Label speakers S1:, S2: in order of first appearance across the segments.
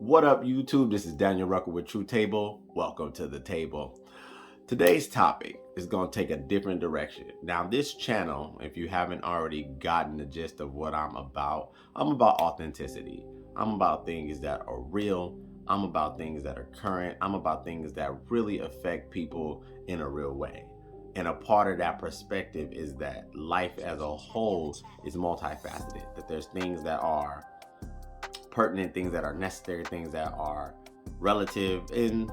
S1: What up, YouTube? This is Daniel Rucker with True Table. Welcome to the table. Today's topic is going to take a different direction. Now, this channel, if you haven't already gotten the gist of what I'm about authenticity. I'm about things that are real. I'm about things that are current. I'm about things that really affect people in a real way. And a part of that perspective is that life as a whole is multifaceted, that there's things that are pertinent, things that are necessary, things that are relative, and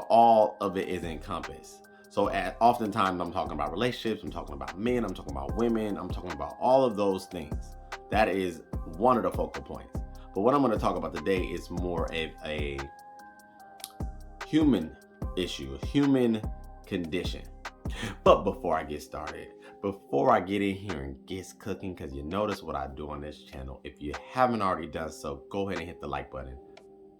S1: all of it is encompassed. So oftentimes I'm talking about relationships, I'm talking about men, I'm talking about women, I'm talking about all of those things. That is one of the focal points. But what I'm going to talk about today is more of a human issue, a human condition. But before I get started, before I get in here and get cooking, because you notice what I do on this channel, if you haven't already done so, go ahead and hit the like button.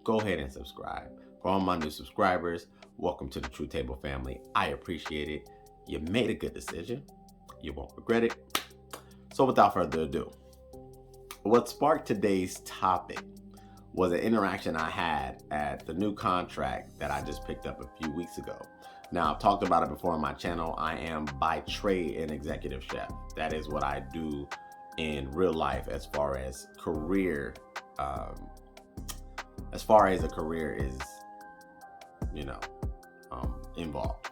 S1: Go ahead and subscribe. For all my new subscribers, welcome to the True Table family. I appreciate it. You made a good decision. You won't regret it. So without further ado, what sparked today's topic was an interaction I had at the new contract that I just picked up a few weeks ago. Now, I've talked about it before on my channel. I am by trade an executive chef. That is what I do in real life as far as career, as far as a career is, involved.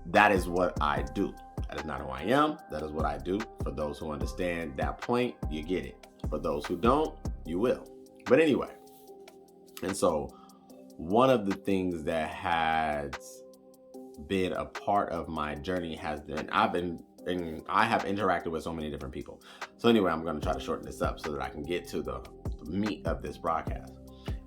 S1: That is what I do. That is not who I am. That is what I do. For those who understand that point, you get it. For those who don't, you will. But anyway, and so one of the things that has been a part of my journey has been, I have interacted with so many different people. So anyway, I'm going to try to shorten this up so that I can get to the meat of this broadcast.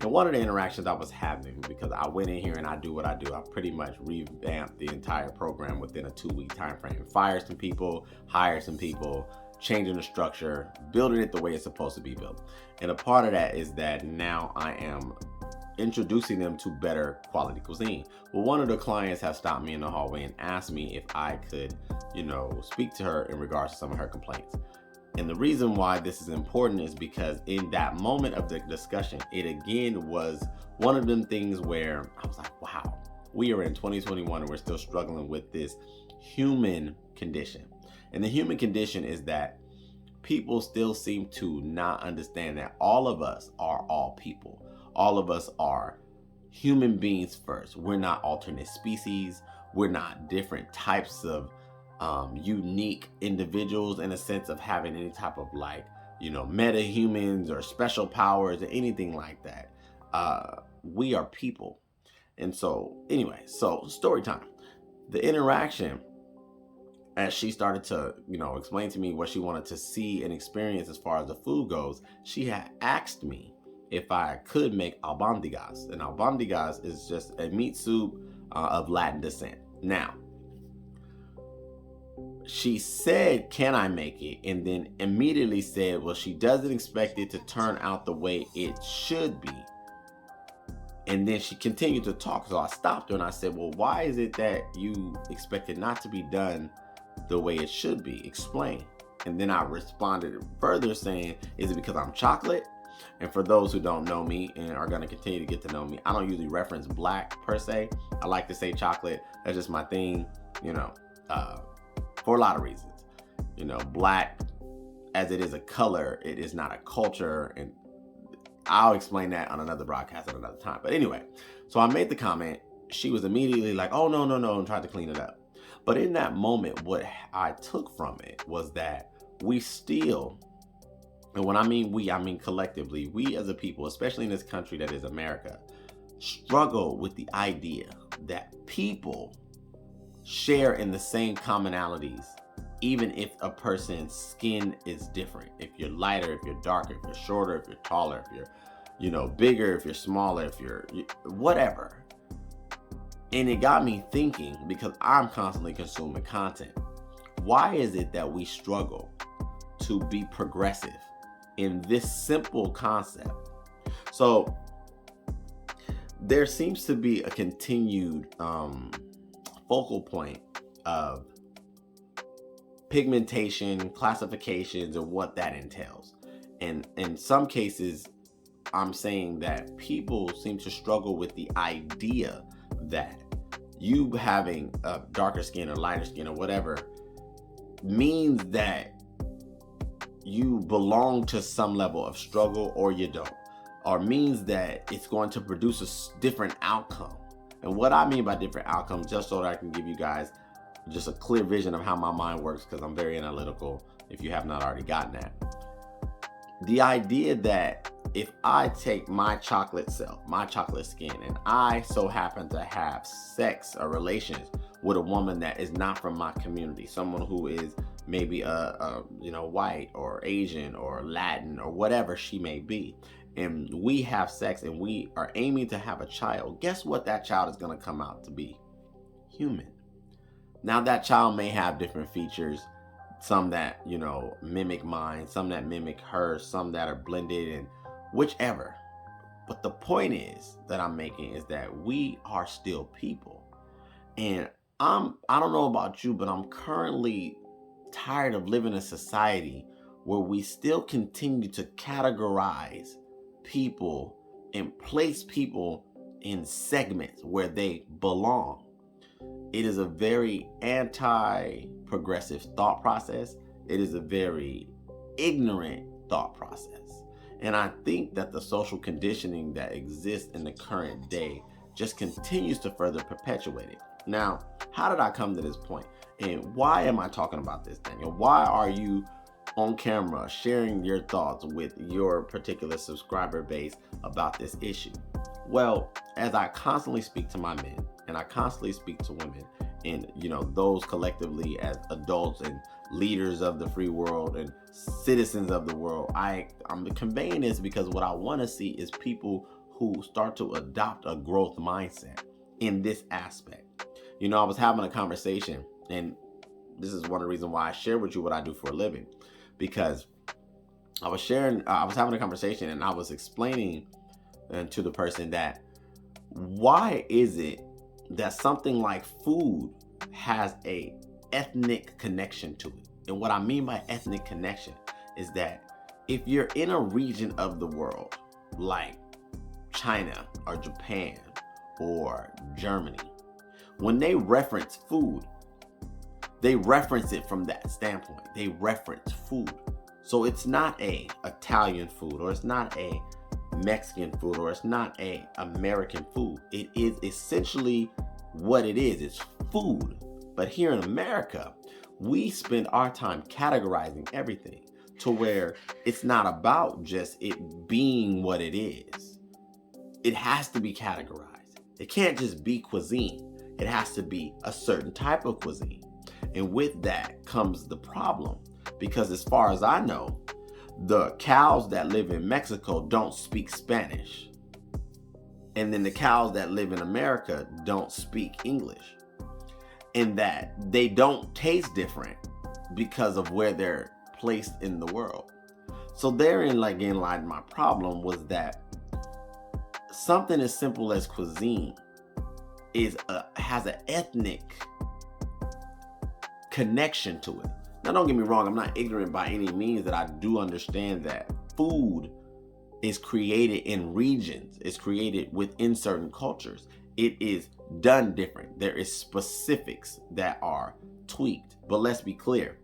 S1: And one of the interactions I was having, because I went in here and I do what I do, I pretty much revamped the entire program within a 2-week time frame. Fired some people, hired some people, changing the structure, building it the way it's supposed to be built. And a part of that is that now I am introducing them to better quality cuisine. Well, one of the clients has stopped me in the hallway and asked me if I could, speak to her in regards to some of her complaints. And the reason why this is important is because in that moment of the discussion, it again was one of them things where I was like, wow, we are in 2021 and we're still struggling with this human condition. And the human condition is that people still seem to not understand that all of us are all people. All of us are human beings first. We're not alternate species. We're not different types of unique individuals in a sense of having any type of meta humans or special powers or anything like that. We are people. And so anyway, so story time. The interaction, as she started to, explain to me what she wanted to see and experience as far as the food goes, she had asked me if I could make albondigas. And albondigas is just a meat soup of Latin descent. Now, she said, can I make it? And then immediately said, well, she doesn't expect it to turn out the way it should be. And then she continued to talk. So I stopped her and I said, well, why is it that you expect it not to be done the way it should be? Explain. And then I responded further saying, is it because I'm chocolate? And for those who don't know me and are going to continue to get to know me, I don't usually reference black per se. I like to say chocolate. That's just my thing, for a lot of reasons. Black, as it is a color, it is not a culture. And I'll explain that on another broadcast at another time. But anyway, so I made the comment. She was immediately like, oh, no, and tried to clean it up. But in that moment, what I took from it was that we still, and when I mean we, I mean collectively, we as a people, especially in this country that is America, struggle with the idea that people share in the same commonalities, even if a person's skin is different. If you're lighter, if you're darker, if you're shorter, if you're taller, if you're, bigger, if you're smaller, if you're whatever. And it got me thinking, because I'm constantly consuming content. Why is it that we struggle to be progressive in this simple concept? So there seems to be a continued focal point of pigmentation, classifications, and what that entails. And in some cases, I'm saying that people seem to struggle with the idea that you having a darker skin or lighter skin or whatever means that you belong to some level of struggle or you don't, or means that it's going to produce a different outcome. And what I mean by different outcomes, just so that I can give you guys just a clear vision of how my mind works, because I'm very analytical, if you have not already gotten that. The idea that if I take my chocolate self, my chocolate skin, and I so happen to have sex or relations with a woman that is not from my community, someone who is maybe white or Asian or Latin or whatever she may be, and we have sex and we are aiming to have a child, guess what that child is going to come out to be? Human. Now that child may have different features, some that, mimic mine, some that mimic hers, some that are blended, and whichever. But the point is that I'm making is that we are still people. And I don't know about you, but I'm currently tired of living in a society where we still continue to categorize people and place people in segments where they belong. It is a very anti-progressive thought process. It is a very ignorant thought process. And I think that the social conditioning that exists in the current day just continues to further perpetuate it. Now, how did I come to this point? And why am I talking about this thing? And why are you on camera sharing your thoughts with your particular subscriber base about this issue? Well, as I constantly speak to my men, and I constantly speak to women, and those collectively as adults and leaders of the free world and citizens of the world, I'm conveying this because what I want to see is people who start to adopt a growth mindset in this aspect. I was having a conversation, and this is one of the reasons why I share with you what I do for a living, because I was having a conversation and I was explaining to the person that why is it that something like food has a ethnic connection to it? And what I mean by ethnic connection is that if you're in a region of the world like China or Japan or Germany, when they reference food, they reference it from that standpoint. They reference food. So it's not a Italian food, or it's not a Mexican food, or it's not a American food. It is essentially what it is. It's food. But here in America, we spend our time categorizing everything to where it's not about just it being what it is. It has to be categorized. It can't just be cuisine. It has to be a certain type of cuisine. And with that comes the problem, because as far as I know, the cows that live in Mexico don't speak Spanish. And then the cows that live in America don't speak English. And that they don't taste different because of where they're placed in the world. So therein, my problem was that something as simple as cuisine has an ethnic connection to it. Now, don't get me wrong, I'm not ignorant by any means, that I do understand that food is created in regions. It's created within certain cultures. It is done different. There is specifics that are tweaked. But let's be clear.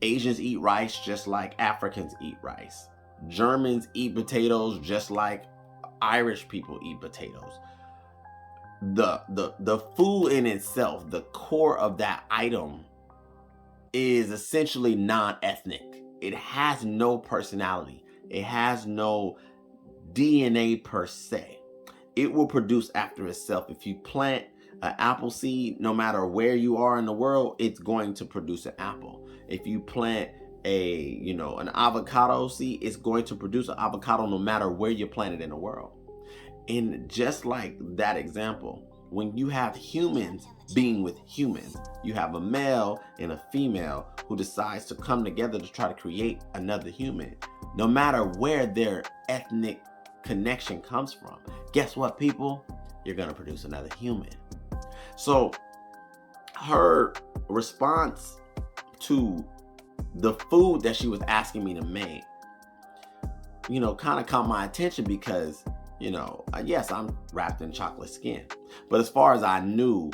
S1: Asians eat rice just like Africans eat rice. Germans eat potatoes just like Irish people eat potatoes. The food in itself, the core of that item, is essentially non-ethnic. It has no personality. It has no DNA per se. It will produce after itself. If you plant an apple seed, no matter where you are in the world, it's going to produce an apple. If you plant an avocado seed, it's going to produce an avocado no matter where you plant it in the world. And just like that example, when you have humans being with humans, you have a male and a female who decides to come together to try to create another human, no matter where their ethnic connection comes from. Guess what, people? You're going to produce another human. So her response to the food that she was asking me to make kind of caught my attention because, yes, I'm wrapped in chocolate skin. But as far as I knew,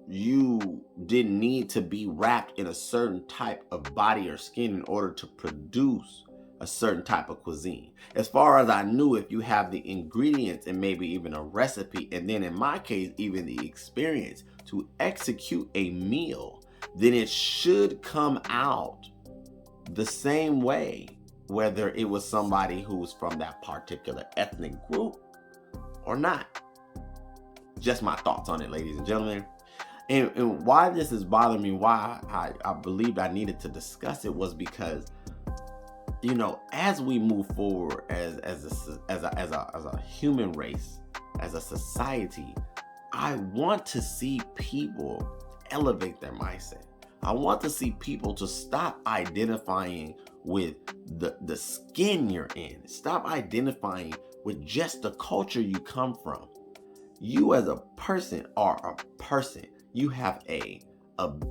S1: you didn't need to be wrapped in a certain type of body or skin in order to produce a certain type of cuisine. As far as I knew, if you have the ingredients and maybe even a recipe, and then in my case, even the experience to execute a meal, then it should come out the same way, whether it was somebody who was from that particular ethnic group or not. Just my thoughts on it, ladies and gentlemen. And why this is bothering me, why I believed I needed to discuss it, was because, as we move forward as a human race, as a society, I want to see people elevate their mindset. I want to see people to stop identifying with the skin you're in. Stop identifying with just the culture you come from. You as a person are a person. You have a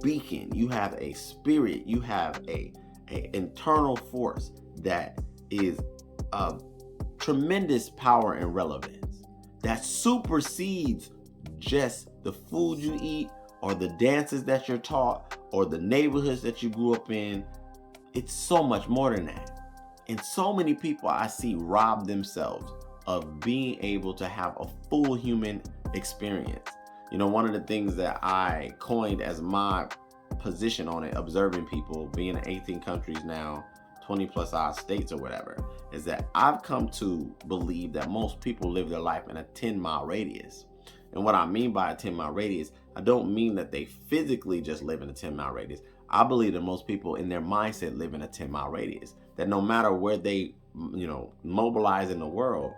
S1: beacon. You have a spirit. You have a internal force that is of tremendous power and relevance that supersedes just the food you eat or the dances that you're taught or the neighborhoods that you grew up in. It's so much more than that. And so many people I see rob themselves of being able to have a full human experience. One of the things that I coined as my position on it, observing people, being in 18 countries now, 20 plus odd states or whatever, is that I've come to believe that most people live their life in a 10-mile radius. And what I mean by a 10-mile radius, I don't mean that they physically just live in a 10-mile radius. I believe that most people in their mindset live in a 10-mile radius. That no matter where they, mobilize in the world,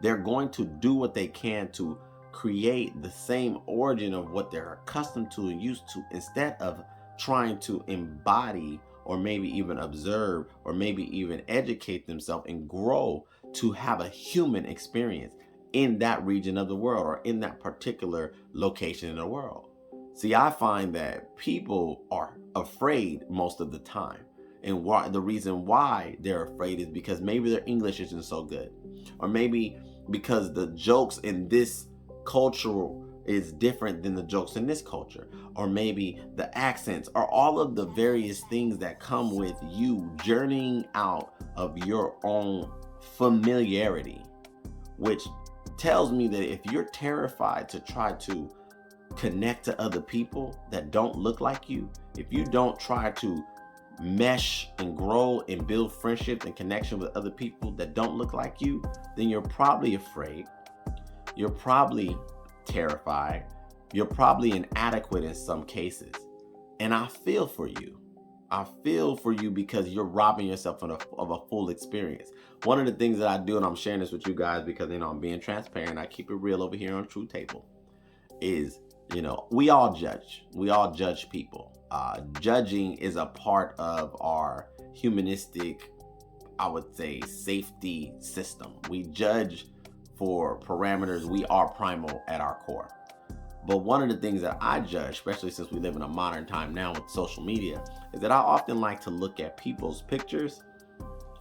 S1: they're going to do what they can to create the same origin of what they're accustomed to and used to, instead of trying to embody or maybe even observe or maybe even educate themselves and grow to have a human experience in that region of the world or in that particular location in the world. See, I find that people are afraid most of the time. And the reason why they're afraid is because maybe their English isn't so good. Or maybe because the jokes in this culture is different than the jokes in this culture. Or maybe the accents, or all of the various things that come with you journeying out of your own familiarity. Which tells me that if you're terrified to try to connect to other people that don't look like you, if you don't try to mesh and grow and build friendships and connection with other people that don't look like you, then you're probably afraid. You're probably terrified. You're probably inadequate in some cases. And I feel for you. I feel for you because you're robbing yourself of a full experience. One of the things that I do, and I'm sharing this with you guys because, I'm being transparent, I keep it real over here on True Table, is, we all judge. We all judge people. Judging is a part of our humanistic, I would say, safety system. We judge for parameters. We are primal at our core. But one of the things that I judge, especially since we live in a modern time now with social media, is that I often like to look at people's pictures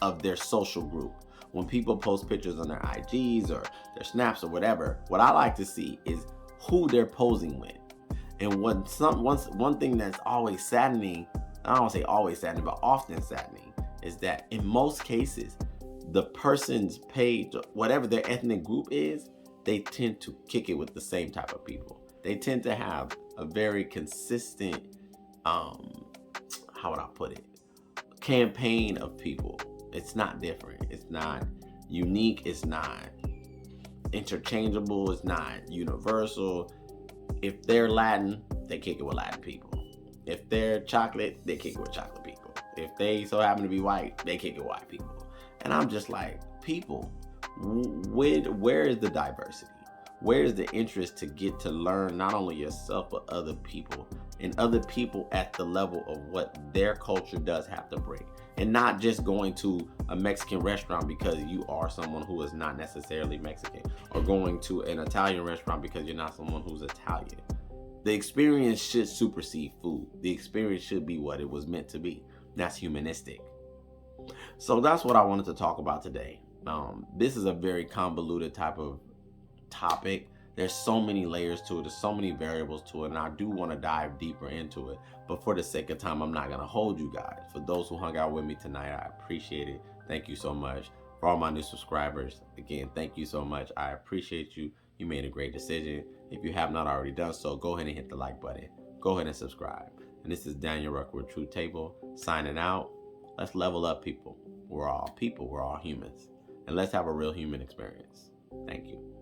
S1: of their social group. When people post pictures on their IGs or their snaps or whatever, what I like to see is who they're posing with. And one thing that's always saddening, I don't want to say always saddening, but often saddening, is that in most cases, the person's page, whatever their ethnic group is, they tend to kick it with the same type of people. They tend to have a very consistent, how would I put it, campaign of people. It's not different. It's not unique. It's not interchangeable. It's not universal. If they're Latin, they kick it with Latin people. If they're chocolate, they kick it with chocolate people. If they so happen to be white, they kick it with white people. And I'm just like, people, where is the diversity? Where is the interest to get to learn not only yourself, but other people, and other people at the level of what their culture does have to bring? And not just going to a Mexican restaurant because you are someone who is not necessarily Mexican, or going to an Italian restaurant because you're not someone who's Italian. The experience should supersede food. The experience should be what it was meant to be. That's humanistic. So that's what I wanted to talk about today. This is a very convoluted type of topic. There's so many layers to it. There's so many variables to it, and I do want to dive deeper into it. But for the sake of time, I'm not going to hold you guys. For those who hung out with me tonight, I appreciate it. Thank you so much. For all my new subscribers, again, thank you so much. I appreciate you. You made a great decision. If you have not already done so, go ahead and hit the like button. Go ahead and subscribe. And this is Daniel Rucker with Truth Table signing out. Let's level up, people. We're all people. We're all humans. And let's have a real human experience. Thank you.